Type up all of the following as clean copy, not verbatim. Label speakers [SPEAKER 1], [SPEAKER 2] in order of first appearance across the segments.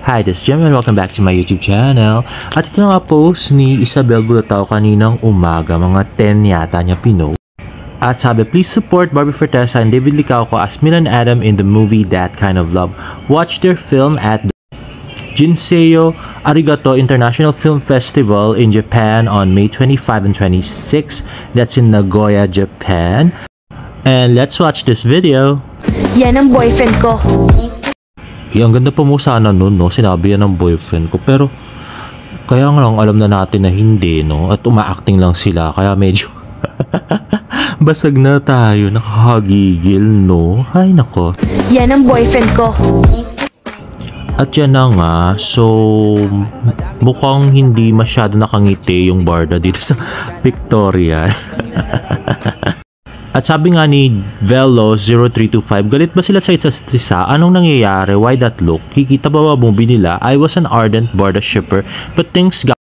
[SPEAKER 1] Hi, this is Jim and welcome back to my YouTube channel. At ito na nga post ni Isabel Bulatao kaninang umaga, mga 10 yata niya pinost. At sabi, please support Barbie Forteza and David Licauco as Mila and Adam in the movie That Kind of Love. Watch their film at the Jinseo Arigato International Film Festival in Japan on May 25 and 26. That's in Nagoya, Japan. And let's watch this video.
[SPEAKER 2] Yan ang boyfriend ko.
[SPEAKER 1] Ang ganda pa mo sana nun, no? Sinabi yan ng boyfriend ko. Pero, kaya nga lang alam na natin na hindi, no? At umaacting lang sila. Kaya medyo basag na tayo. Nakakagigil, no? Ay, nako.
[SPEAKER 2] Yan ang boyfriend ko.
[SPEAKER 1] At yan na nga. So, mukhang hindi masyado nakangiti yung Barda dito sa Victoria. At sabi nga ni Velo0325, galit ba sila sa isa't isa? Anong nangyayari? Why that look? Kikita ba movie nila? I was an ardent Barda shipper, but things got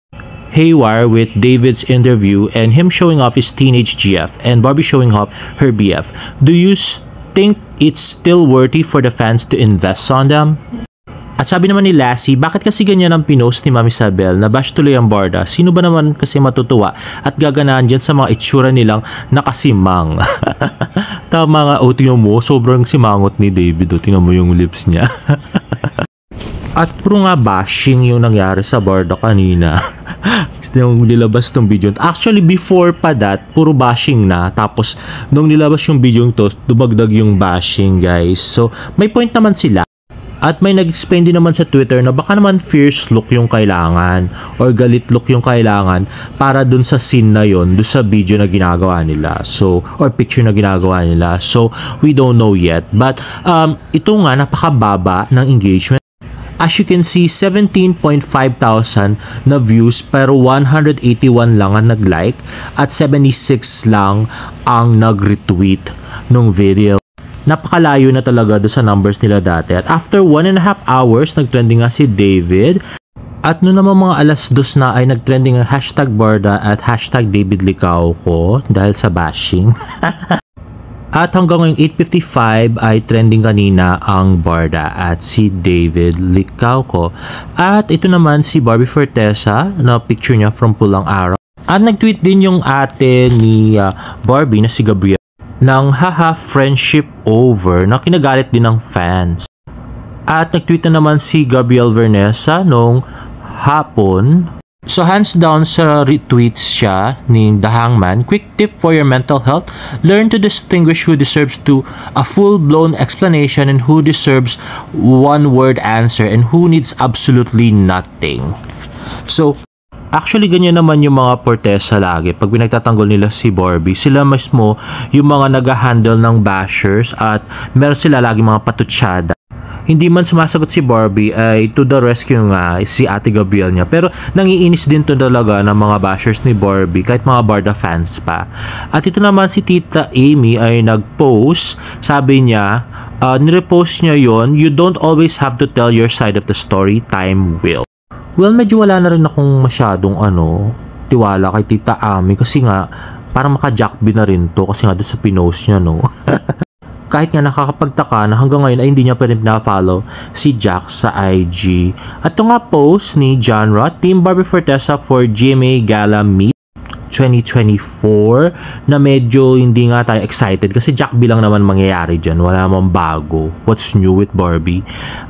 [SPEAKER 1] haywire with David's interview and him showing off his teenage GF and Barbie showing off her BF. Do you think it's still worthy for the fans to invest on them? At sabi naman ni Lassie, bakit kasi ganyan ang pinost ni Ma'am Isabel na bash tuloy ang Barda? Sino ba naman kasi matutuwa at gaganahan dyan sa mga itsura nilang nakasimang? Tama nga, tingnan mo, sobrang simangot ni David. Tingnan mo yung lips niya. At puro nga bashing yung nangyari sa Barda kanina. Yung nilabas tong video. Actually, before pa that, puro bashing na. Tapos, nung nilabas yung video to, dumagdag yung bashing, guys. So, may point naman sila. At may nag-explain din naman sa Twitter na baka naman fierce look yung kailangan or galit look yung kailangan para dun sa scene na yon, dun sa video na ginagawa nila. So, or picture na ginagawa nila. So, we don't know yet. But, ito nga, napakababa ng engagement. As you can see, 17.5 thousand na views pero 181 lang ang nag-like at 76 lang ang nag-retweet ng video. Napakalayo na talaga do sa numbers nila dati. At after 1.5 hours, nagtrending nga si David. At noon naman mga alas 2 na ay nagtrending ang hashtag Barda at hashtag David Licauco dahil sa bashing. At hanggang ngayong 8:55 ay trending kanina ang Barda at si David Licauco. At ito naman si Barbie Forteza na picture niya from Pulang Araw. At nag-tweet din yung ate ni Barbie na si Gabriel ng haha friendship over na kinagalit din ng fans. At nag-tweet na naman si Gabriel Vernesa nung hapon. So hands down sa retweets siya ni The Hangman. Quick tip for your mental health. Learn to distinguish who deserves to a full-blown explanation and who deserves one-word answer and who needs absolutely nothing. So, actually, ganyan naman yung mga Forteza lagi. Pag pinagtatanggol nila si Barbie, sila mismo yung mga nag-handle ng bashers at meron sila lagi mga patutsada. Hindi man sumasagot si Barbie ay to the rescue nga si Ate Gabriel niya. Pero nangiinis din to talaga ng mga bashers ni Barbie kahit mga Barda fans pa. At ito naman si Tita Amy ay nag-post. Sabi niya, nirepost niya yon, you don't always have to tell your side of the story, time will. Well, medyo wala na rin akong masyadong tiwala kay Tita Amy kasi nga parang maka-jackby na rin to kasi nga doon sa pinost niya, no? Kahit nga nakakapagtaka na hanggang ngayon ay hindi niya pa rin na-follow si Jack sa IG. At ito nga post ni Genre, Team Barbie Forteza for GMA Gala Meet 2024 na medyo hindi nga tayo excited kasi Jackby lang naman mangyayari dyan. Wala namang bago. What's new with Barbie?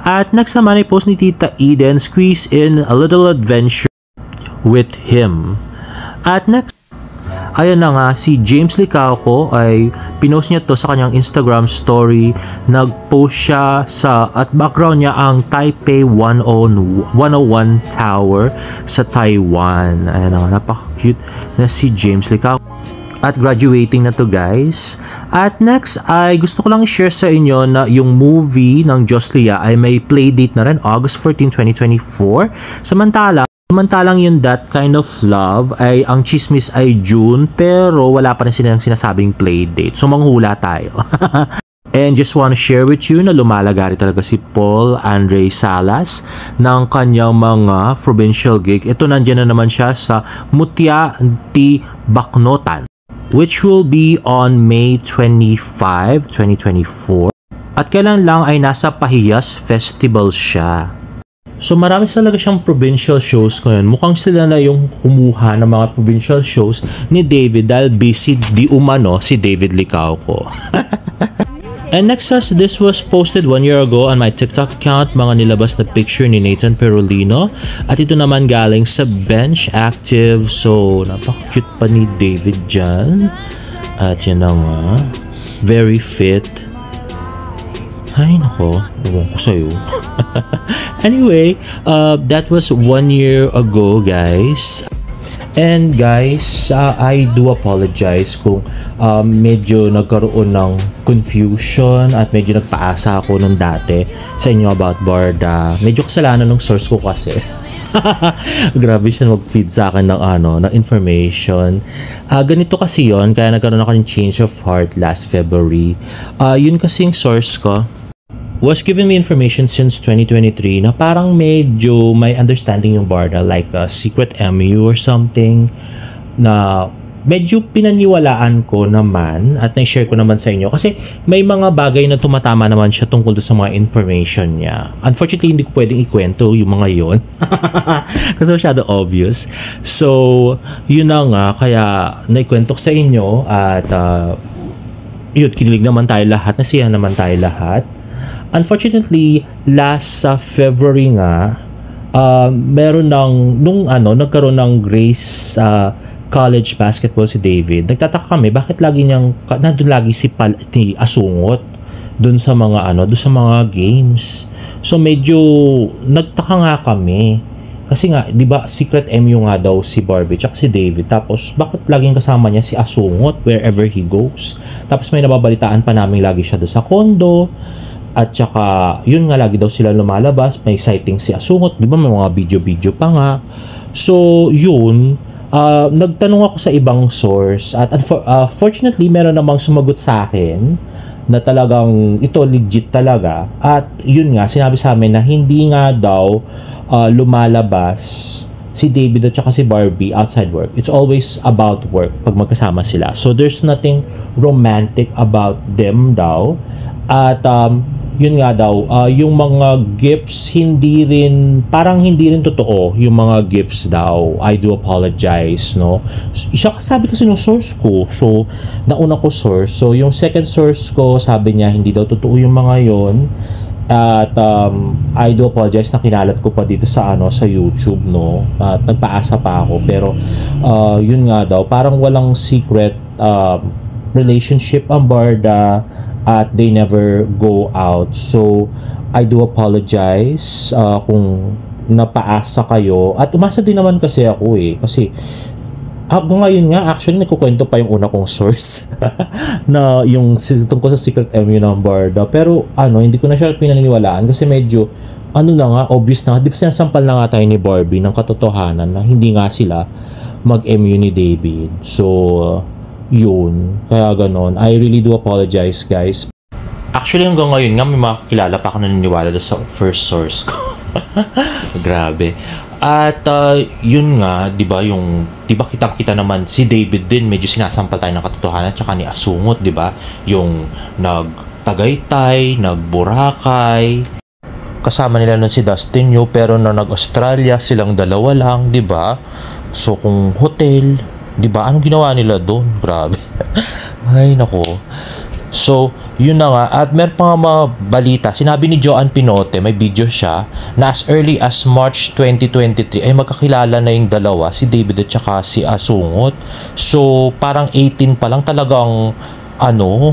[SPEAKER 1] At next naman ay post ni Tita Eden, squeeze in a little adventure with him. At next, ayan na nga, si James Licauco ay pinost niya to sa kanyang Instagram story. Nag-post siya at background niya ang Taipei 101 Tower sa Taiwan. Ayan na, napaka-cute na si James Licauco. At graduating na to, guys. At next ay gusto ko lang i-share sa inyo na yung movie ng Diyos Lia ay may playdate na rin, August 14, 2024. Samantalang yung That Kind of Love ay ang chismis ay June pero wala pa rin silang sinasabing playdate. So manghula tayo. And just want to share with you na lumalagari talaga si Paul Andre Salas ng kanyang mga provincial gig. Ito nandiyan na naman siya sa Mutya T. Baknotan, which will be on May 25, 2024. At kailan lang ay nasa Pahiyas Festival siya. So marami talaga siyang provincial shows ngayon. Mukhang sila na yung kumuha ng mga provincial shows ni David dahil busy di umano si David Licauco. And next as this was posted 1 year ago on my TikTok account, mga nilabas na picture ni Nathan Perolino. At ito naman galing sa Bench Active. So napaka-cute pa ni David dyan. At yan na nga. Very fit. Ay nako, ewan ko sa'yo. Anyway, that was 1 year ago guys. And guys, I do apologize kung medyo nagkaroon ng confusion at medyo nagpaasa ako nung dati sa inyo about Barda. Medyo kasalanan ng source ko kasi. Grabe siya mag-feed sa akin ng information. Ganito kasi yon, kaya nagkaroon ako ng change of heart last February. Yun kasing source ko was giving me information since 2023 na parang medyo may understanding yung Barda, like a secret MU or something, na medyo pinaniwalaan ko naman at na-share ko naman sa inyo kasi may mga bagay na tumatama naman siya tungkol sa mga information niya. Unfortunately, hindi ko pwedeng ikwento yung mga yon kasi masyado obvious. So, yun na nga, kaya naikwento ko sa inyo at yun, kinilig naman tayo lahat, nasiya naman tayo lahat. Unfortunately, last February nga, meron nagkaroon ng Grace College basketball si David. Nagtataka kami, bakit nandun lagi si Asungot dun sa mga games. So medyo nagtaka nga kami. Kasi nga, di ba, secret MU nga daw si Barbie tsaka si David. Tapos, bakit laging kasama niya si Asungot wherever he goes? Tapos may nababalitaan pa namin lagi siya doon sa condo. At saka, yun nga, lagi daw sila lumalabas. May sighting si Asungot. Di ba, may mga video-video pa nga. So, yun. Nagtanong ako sa ibang source. At fortunately, meron namang sumagot sa akin na talagang ito legit talaga. At yun nga, sinabi sa amin na hindi nga daw lumalabas si David at saka si Barbie outside work. It's always about work pag magkasama sila. So, there's nothing romantic about them daw. At yun nga daw, yung mga gifts parang hindi rin totoo yung mga gifts daw. I do apologize, no? Sabi kasi ng source ko. So, nauna ko source. So, yung second source ko, sabi niya, hindi daw totoo yung mga yon. At I do apologize na kinalat ko pa dito sa YouTube, no? At nagpaasa pa ako. Pero, yun nga daw, parang walang secret relationship ang Barda at they never go out. So, I do apologize kung napaasa kayo. At umasa din naman kasi ako kasi ngayon nga, actually, nagkukwento pa yung una kong source na yung tungkol sa secret MU ng Barda. Pero, hindi ko na siya pinaniniwalaan kasi medyo, na nga, obvious na nga. Di ba sinasampal na nga tayo ni Barbie ng katotohanan na hindi nga sila mag-MU ni David. So, yun. Kaya ganon. I really do apologize, guys. Actually, hanggang ngayon nga, may mga kakilala pa ako naniniwala doon sa first source ko. Grabe. At, yun nga, di ba kitang-kita naman, si David din, medyo sinasampal tayo ng katotohanan, tsaka ni Asungot, di ba? Yung nag-Tagaytay, nag-Boracay. Kasama nila nun si Dustin Yu, pero na nag-Australia, silang dalawa lang, di ba? So, kung hotel, di ba? Anong ginawa nila doon? Grabe. Ay, nako. So, yun na nga. At meron pa nga mga balita. Sinabi ni Joanne Pinote, may video siya, na as early as March 2023, ay magkakilala na yung dalawa, si David at saka si Asungot. So, parang 18 pa lang talagang,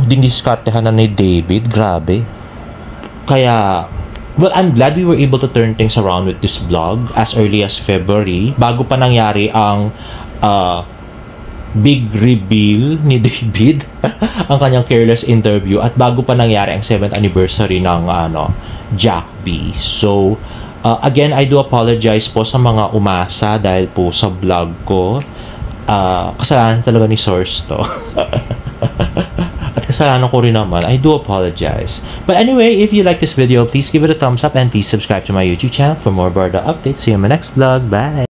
[SPEAKER 1] diniskartehan na ni David. Grabe. Kaya, well, I'm glad we were able to turn things around with this vlog as early as February, bago pa nangyari ang big reveal ni David ang kanyang careless interview at bago pa nangyari ang 7th anniversary ng Jack B. So again, I do apologize po sa mga umasa dahil po sa vlog ko. Kasalanan talaga ni source to. At kasalanan ko rin naman. I do apologize. But anyway, if you like this video, please give it a thumbs up and please subscribe to my YouTube channel for more Barda updates. See you in my next vlog. Bye!